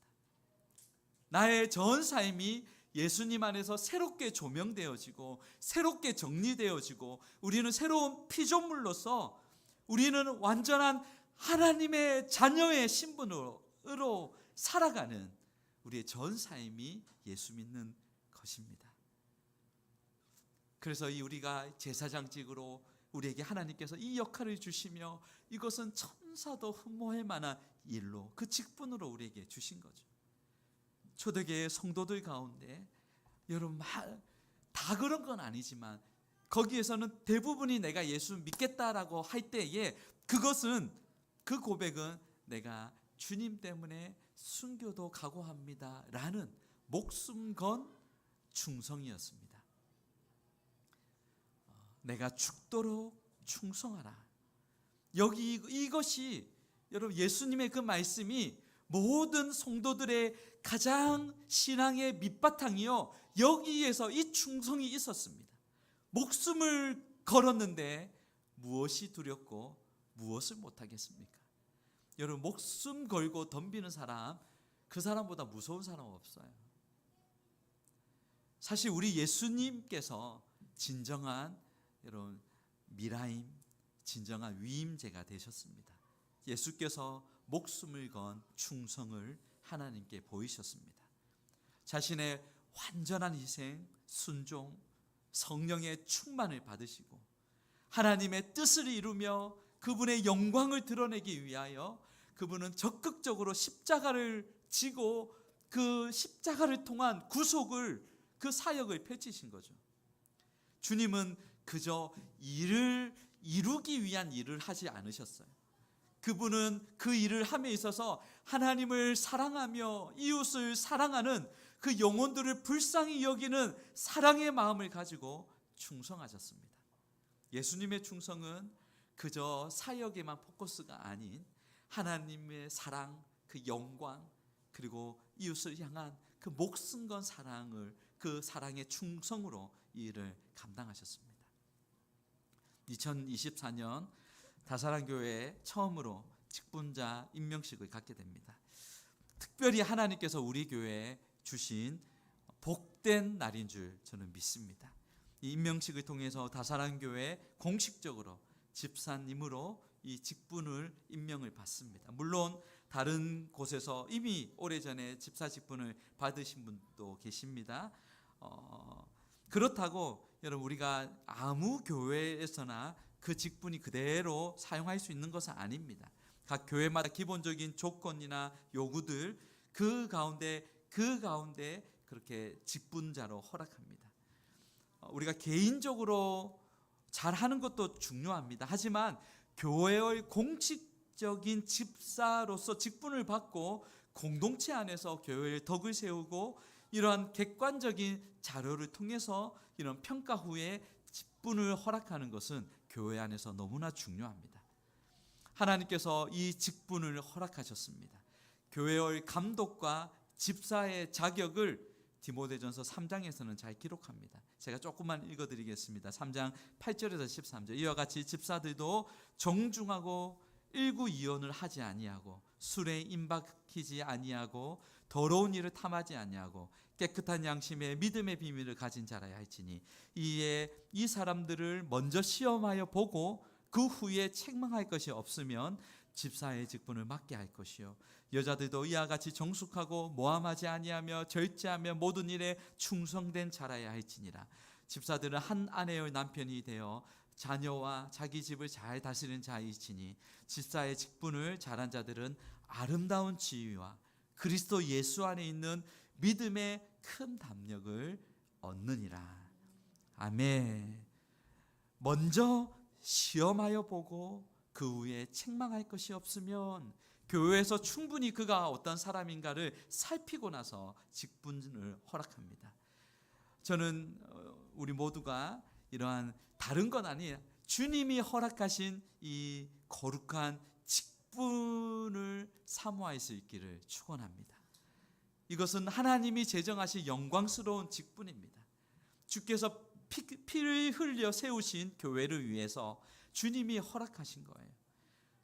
나의 전 삶이 예수님 안에서 새롭게 조명되어지고 새롭게 정리되어지고 우리는 새로운 피조물로서 우리는 완전한 하나님의 자녀의 신분으로 살아가는 우리의 전 삶이 예수 믿는 것입니다. 그래서 우리가 제사장직으로 우리에게 하나님께서 이 역할을 주시며 이것은 천사도 흠모할 만한 일로 그 직분으로 우리에게 주신 거죠. 초대교회 성도들 가운데 여러분 다 그런 건 아니지만 거기에서는 대부분이 내가 예수 믿겠다라고 할 때에 그 고백은 내가 주님 때문에 순교도 각오합니다 라는 목숨 건 충성이었습니다. 내가 죽도록 충성하라. 여기 이것이 여러분 예수님의 그 말씀이 모든 성도들의 가장 신앙의 밑바탕이요, 여기에서 이 충성이 있었습니다. 목숨을 걸었는데 무엇이 두렵고 무엇을 못하겠습니까? 여러분, 목숨 걸고 덤비는 사람, 그 사람보다 무서운 사람 없어요. 사실 우리 예수님께서 진정한 여러분 미라임, 진정한 위임제가 되셨습니다. 예수께서 목숨을 건 충성을 하나님께 보이셨습니다. 자신의 완전한 희생, 순종, 성령의 충만을 받으시고 하나님의 뜻을 이루며 그분의 영광을 드러내기 위하여 그분은 적극적으로 십자가를 지고 그 십자가를 통한 구속을, 그 사역을 펼치신 거죠. 주님은 그저 일을 이루기 위한 일을 하지 않으셨어요. 그분은 그 일을 함에 있어서 하나님을 사랑하며 이웃을 사랑하는 그 영혼들을 불쌍히 여기는 사랑의 마음을 가지고 충성하셨습니다. 예수님의 충성은 그저 사역에만 포커스가 아닌 하나님의 사랑, 그 영광, 그리고 이웃을 향한 그 목숨 건 사랑을, 그 사랑의 충성으로 이 일을 감당하셨습니다. 2024년 다사랑교회에 처음으로 직분자 임명식을 갖게 됩니다. 특별히 하나님께서 우리 교회에 주신 복된 날인 줄 저는 믿습니다. 이 임명식을 통해서 다사랑교회 공식적으로 집사님으로 이 직분을 임명을 받습니다. 물론 다른 곳에서 이미 오래전에 집사 직분을 받으신 분도 계십니다. 그렇다고 여러분, 우리가 아무 교회에서나 그 직분이 그대로 사용할 수 있는 것은 아닙니다. 각 교회마다 기본적인 조건이나 요구들, 그 가운데 그렇게 직분자로 허락합니다. 우리가 개인적으로 잘하는 것도 중요합니다. 하지만 교회의 공식적인 집사로서 직분을 받고 공동체 안에서 교회의 덕을 세우고 이러한 객관적인 자료를 통해서 이런 평가 후에 직분을 허락하는 것은 교회 안에서 너무나 중요합니다. 하나님께서 이 직분을 허락하셨습니다. 교회의 감독과 집사의 자격을 디모데전서 3장에서는 잘 기록합니다. 제가 조금만 읽어드리겠습니다. 3장 8절에서 13절. 이와 같이 집사들도 정중하고 일구이언을 하지 아니하고 술에 임박히지 아니하고 더러운 일을 탐하지 아니하고 깨끗한 양심에 믿음의 비밀을 가진 자라야 할지니 이에 이 사람들을 먼저 시험하여 보고 그 후에 책망할 것이 없으면 집사의 직분을 맡게 할 것이요 여자들도 이와 같이 정숙하고 모함하지 아니하며 절제하며 모든 일에 충성된 자라야 할지니라. 집사들은 한 아내의 남편이 되어 자녀와 자기 집을 잘 다스리는 자이지니 집사의 직분을 잘한 자들은 아름다운 지위와 그리스도 예수 안에 있는 믿음의 큰 담력을 얻느니라. 아멘. 먼저 시험하여 보고 그 후에 책망할 것이 없으면 교회에서 충분히 그가 어떤 사람인가를 살피고 나서 직분을 허락합니다. 저는 우리 모두가 이러한 다른 건 아니에요. 주님이 허락하신 이 거룩한 직분을 사모할 수 있기를 축원합니다. 이것은 하나님이 제정하신 영광스러운 직분입니다. 주께서 피를 흘려 세우신 교회를 위해서 주님이 허락하신 거예요.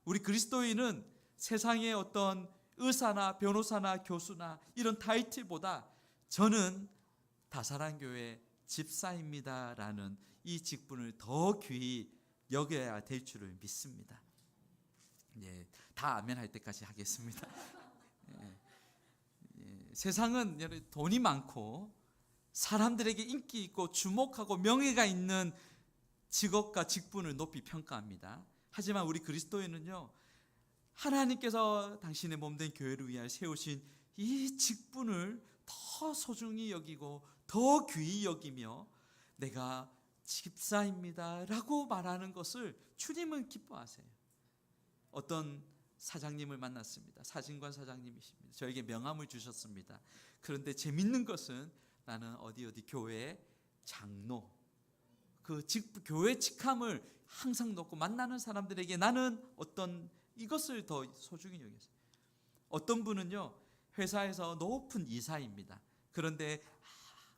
우리 그리스도인은 세상의 어떤 의사나 변호사나 교수나 이런 타이틀보다 저는 다사랑교회 집사입니다라는 이 직분을 더 귀히 여겨야 될 줄을 믿습니다. 예, 다 아멘 할 때까지 하겠습니다. 세상은 돈이 많고 사람들에게 인기 있고 주목하고 명예가 있는 직업과 직분을 높이 평가합니다. 하지만 우리 그리스도인은요, 하나님께서 당신의 몸된 교회를 위하여 세우신 이 직분을 더 소중히 여기고 더 귀히 여기며 내가 집사입니다 라고 말하는 것을 주님은 기뻐하세요. 어떤 사장님을 만났습니다. 사진관 사장님이십니다. 저에게 명함을 주셨습니다. 그런데 재밌는 것은 나는 어디 교회 장로, 그 교회 직함을 항상 놓고 만나는 사람들에게 나는 어떤 이것을 더 소중히 여겼어요. 어떤 분은요, 회사에서 높은 이사입니다. 그런데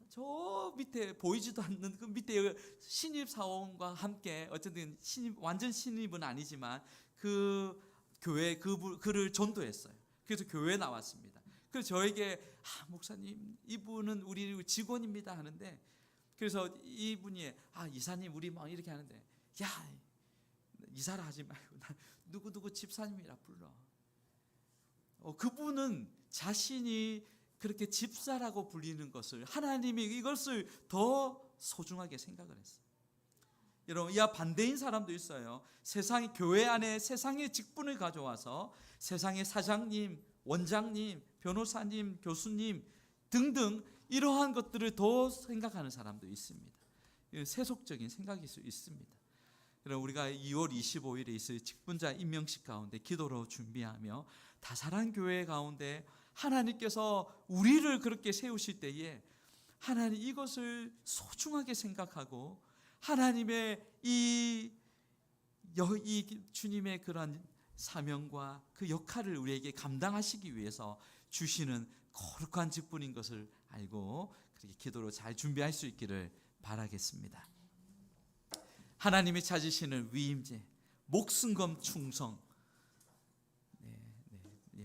저 밑에 보이지도 않는 그 밑에 신입 사원과 함께 어쨌든 완전 신입은 아니지만 그 교회 그를 전도했어요. 그래서 교회에 나왔습니다. 그래서 저에게 목사님, 이분은 우리 직원입니다 하는데, 그래서 이분이 이사님 우리 막 이렇게 하는데, 야, 이사라 하지 말고 나 누구 집사님이라 불러. 그분은 자신이 그렇게 집사라고 불리는 것을, 하나님이 이것을 더 소중하게 생각을 했어요. 여러분, 이와 반대인 사람도 있어요. 교회 안에 세상의 직분을 가져와서 세상의 사장님, 원장님, 변호사님, 교수님 등등 이러한 것들을 더 생각하는 사람도 있습니다. 세속적인 생각일 수 있습니다. 여러분, 우리가 2월 25일에 있을 직분자 임명식 가운데 기도로 준비하며 다사랑 교회 가운데 하나님께서 우리를 그렇게 세우실 때에 하나님 이것을 소중하게 생각하고 하나님의 이 주님의 그런 사명과 그 역할을 우리에게 감당하시기 위해서 주시는 거룩한 직분인 것을 알고 그렇게 기도로 잘 준비할 수 있기를 바라겠습니다. 하나님이 찾으시는 위임제, 목숨검 충성.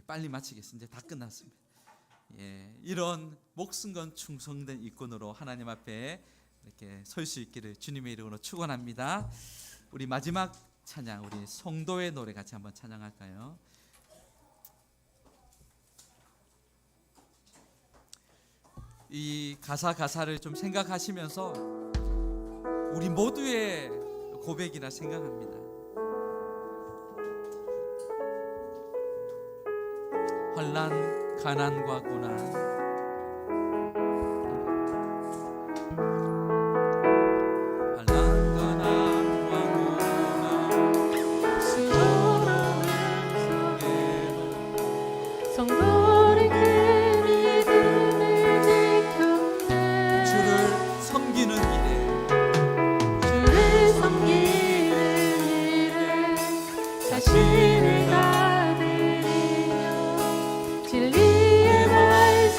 빨리 마치겠습니다. 이제 다 끝났습니다. 이런 목숨건 충성된 일꾼으로 하나님 앞에 이렇게 설 수 있기를 주님의 이름으로 축원합니다. 우리 마지막 찬양, 우리 성도의 노래 같이 한번 찬양할까요? 이 가사를 좀 생각하시면서 우리 모두의 고백이나 생각합니다. 환난, 가난과 고난, 환난, 가난과 고난, 수고로운 속에도 성도를 그 믿음을 지켰네. 주를 섬기는 일에 주를 섬기는 일에 자신을 다 드리며 진리의 말씀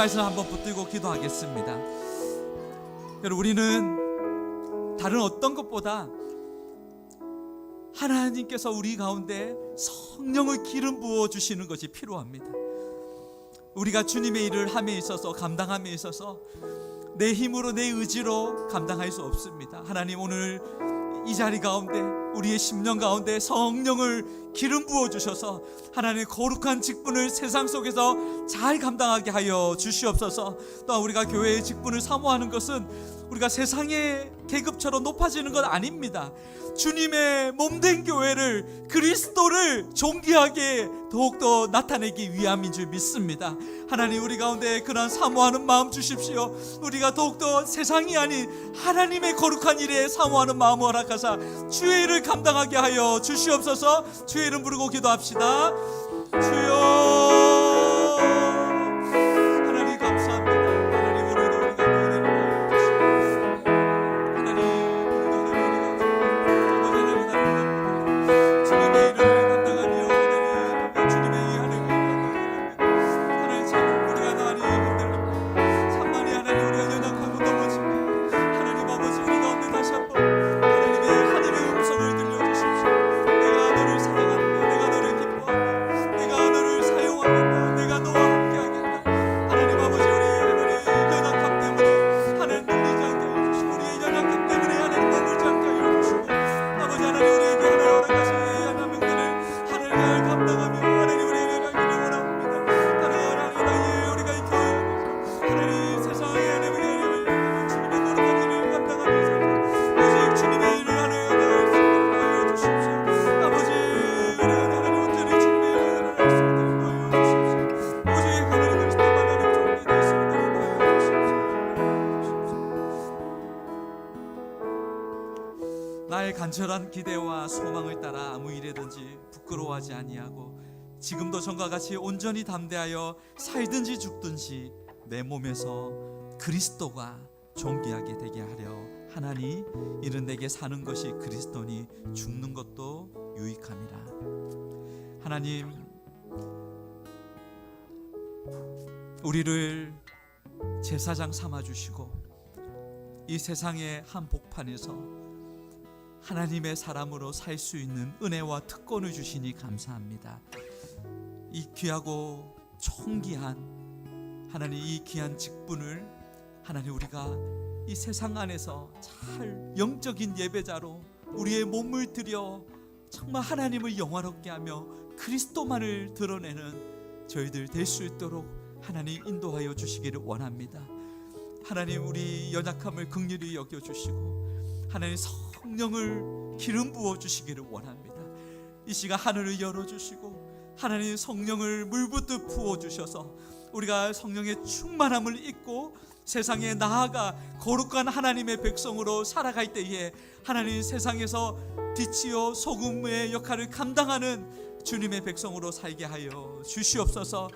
말씀 한번 붙들고 기도하겠습니다. 여러분, 우리는 다른 어떤 것보다 하나님께서 우리 가운데 성령의 기름 부어 주시는 것이 필요합니다. 우리가 주님의 일을 함에 있어서, 감당함에 있어서 내 힘으로, 내 의지로 감당할 수 없습니다. 하나님, 오늘 이 자리 가운데, 우리의 심령 가운데 성령을 기름 부어 주셔서 하나님의 거룩한 직분을 세상 속에서 잘 감당하게 하여 주시옵소서. 또한 우리가 교회의 직분을 사모하는 것은 우리가 세상의 계급처럼 높아지는 건 아닙니다. 주님의 몸된 교회를, 그리스도를 존귀하게 더욱더 나타내기 위함인 줄 믿습니다. 하나님, 우리 가운데 그런 사모하는 마음 주십시오. 우리가 더욱더 세상이 아닌 하나님의 거룩한 일에 사모하는 마음을 허락하사 주의 일을 감당하게 하여 주시옵소서. 주의 이름 부르고 기도합시다. 주여, 하나님 감사합니다. 하나님, 오늘도 우리가 은혜를 보여 주시옵소서. 하나님, 오늘도 하나님 주님의 일을 감당하며 하나님 주님의 이 하나님 하나님 참 우리가 하나님 힘들고 참 많이 하나님 우리가 연약하고 넘어지고 하나님 아버지, 우리 가운데 다시 한번 하나님의 하늘의 음성을 들려주십시오. 내가 너를 사랑한다, 내가 너를 기뻐한다, 내가 너를 사용하겠다, 내가 너와 함께하겠다. 하나님 아버지, 우리 하나님의 연약함 때문에 하나님 놀리지 않게 하여 주시고, 우리의 연약함 때문에 하나님 머물지 않게 하여 주시고, 아버지 하나님 우리에게 하나님 허락하신 이 하나님들을 하나님 잘 감당하며 하나님 우리에게 가기를 원합니다. 하나님 나의 우리가 이 교회 하나님 세상에 하나님 주님의 거룩한 일을 감당하면서 오직 주님의 일을 하나님 하여 주십시오. 아버지, 우리 하나님 온전히 주님의 일을 할 수 있도록 도와주십시오. 오직 하나님 그리스도만 하나님 존귀 될 수 있도록 도와주십시오. 나의 간절한 기대와 소망을 따라 아무 일에든지 부끄러워하지 아니하고 지금도 전과 같이 온전히 담대하여 살든지 죽든지 내 몸에서 그리스도가 존귀하게 되게 하려 하나니, 이는 내게 사는 것이 그리스도니 죽는 것도 유익함이라. 하나님, 우리를 제사장 삼아주시고 이 세상의 한 복판에서 하나님의 사람으로 살 수 있는 은혜와 특권을 주시니 감사합니다. 이 귀하고 존귀한 하나님, 이 귀한 직분을 하나님 우리가 이 세상 안에서 잘 영적인 예배자로 우리의 몸을 들여 정말 하나님을 영화롭게 하며 그리스도만을 드러내는 저희들 될 수 있도록 하나님 인도하여 주시기를 원합니다. 하나님, 우리 연약함을 긍휼히 여겨주시고 하나님 성령을 기름 부어 주시기를 원합니다. 이 시간 하늘을 열어주시고 하나님 성령을 물붓듯 부어주셔서 우리가 성령의 충만함을 잊고 세상에 나아가 거룩한 하나님의 백성으로 살아갈 때에 하나님 세상에서 빛이요 소금의 역할을 감당하는 주님의 백성으로 살게 하여 주시옵소서.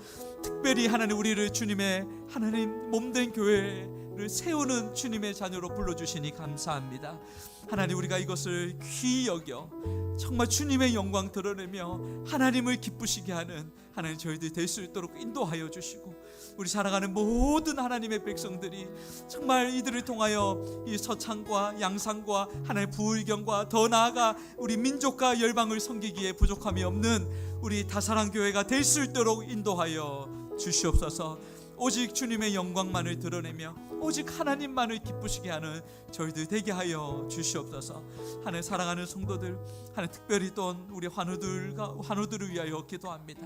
특별히 하나님, 우리를 주님의 하나님 몸된 교회를 세우는 주님의 자녀로 불러주시니 감사합니다. 하나님, 우리가 이것을 귀히 여겨 정말 주님의 영광 드러내며 하나님을 기쁘시게 하는 하나님 저희들 될 수 있도록 인도하여 주시고, 우리 살아가는 모든 하나님의 백성들이 정말 이들을 통하여 이 서창과 양산과 하나님의 부울경과 더 나아가 우리 민족과 열방을 섬기기에 부족함이 없는 우리 다사랑 교회가 될 수 있도록 인도하여 주시옵소서. 오직 주님의 영광만을 드러내며 오직 하나님만을 기쁘시게 하는 저희들 되게 하여 주시옵소서. 하나님, 사랑하는 성도들, 하나님 특별히 또 우리 환우들을 위하여 기도합니다.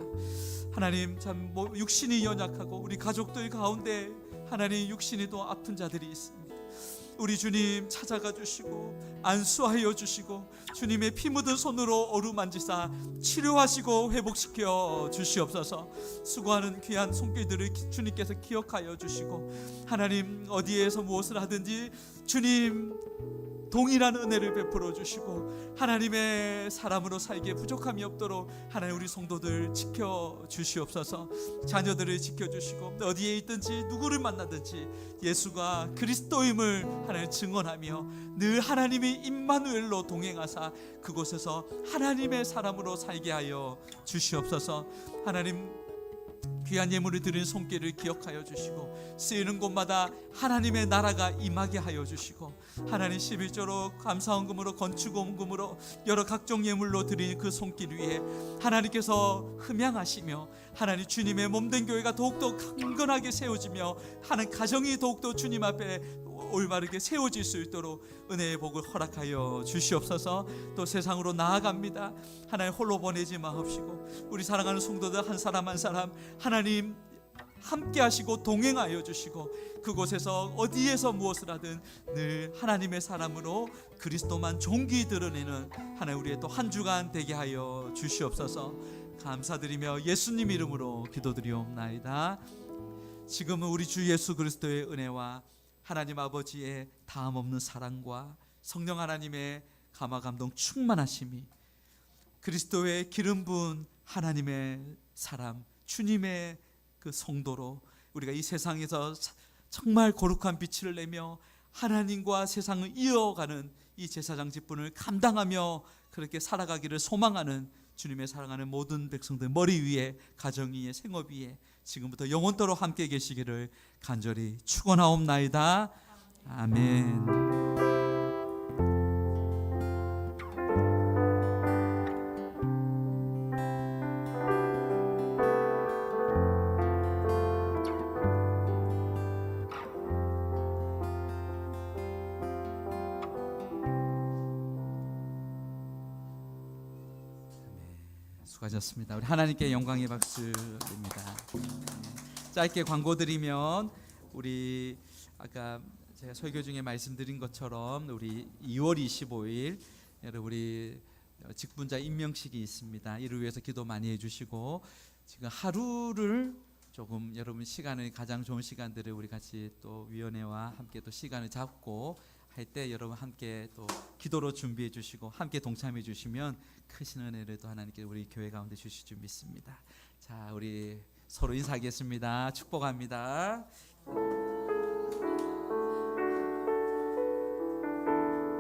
하나님, 참 육신이 연약하고 우리 가족들 가운데 하나님 육신이 또 아픈 자들이 있습니다. 우리 주님 찾아가 주시고 안수하여 주시고 주님의 피 묻은 손으로 어루만지사 치료하시고 회복시켜 주시옵소서. 수고하는 귀한 손길들을 주님께서 기억하여 주시고 하나님, 어디에서 무엇을 하든지 주님 동일한 은혜를 베풀어 주시고 하나님의 사람으로 살기에 부족함이 없도록 하나님 우리 성도들 지켜 주시옵소서. 자녀들을 지켜 주시고 어디에 있든지 누구를 만나든지 예수가 그리스도임을 하나님 증언하며 늘 하나님이 임마누엘로 동행하사 그곳에서 하나님의 사람으로 살게 하여 주시옵소서. 하나님, 귀한 예물을 드리는 손길을 기억하여 주시고 쓰이는 곳마다 하나님의 나라가 임하게 하여 주시고 하나님 11조로 감사헌금으로 건축원금으로 여러 각종 예물로 드리는 그 손길 위에 하나님께서 흠양하시며 하나님 주님의 몸된 교회가 더욱더 강건하게 세워지며 하는 가정이 더욱더 주님 앞에 올바르게 세워질 수 있도록 은혜의 복을 허락하여 주시옵소서. 또 세상으로 나아갑니다. 하나님 홀로 보내지 마옵시고 우리 사랑하는 성도들 한 사람 한 사람 하나님 함께 하시고 동행하여 주시고 그곳에서 어디에서 무엇을 하든 늘 하나님의 사람으로 그리스도만 존귀 드러내는 하나님 우리의 또 한 주간 되게 하여 주시옵소서. 감사드리며 예수님 이름으로 기도드리옵나이다. 지금은 우리 주 예수 그리스도의 은혜와 하나님 아버지의 다음 없는 사랑과 성령 하나님의 감화 감동 충만하심이 그리스도의 기름 부은 하나님의 사람 주님의 그 성도로 우리가 이 세상에서 정말 거룩한 빛을 내며 하나님과 세상을 이어가는 이 제사장 직분을 감당하며 그렇게 살아가기를 소망하는 주님의 사랑하는 모든 백성들 머리 위에 가정 위에 생업 위에 지금부터 영원토록 함께 계시기를 간절히 축원하옵나이다. 아멘. 수고하셨습니다. 우리 하나님께 영광의 박수입니다. 짧게 광고 드리면 우리 아까 제가 설교 중에 말씀드린 것처럼 우리 2월 25일 여러분 우리 직분자 임명식이 있습니다. 이를 위해서 기도 많이 해주시고 지금 하루를 조금 여러분 시간을 가장 좋은 시간들을 우리 같이 또 위원회와 함께 또 시간을 잡고 할 때 여러분 함께 또 기도로 준비해 주시고 함께 동참해 주시면 크신 은혜를 또 하나님께 우리 교회 가운데 주실 줄 믿습니다. 자, 우리 서로 인사하겠습니다. 축복합니다.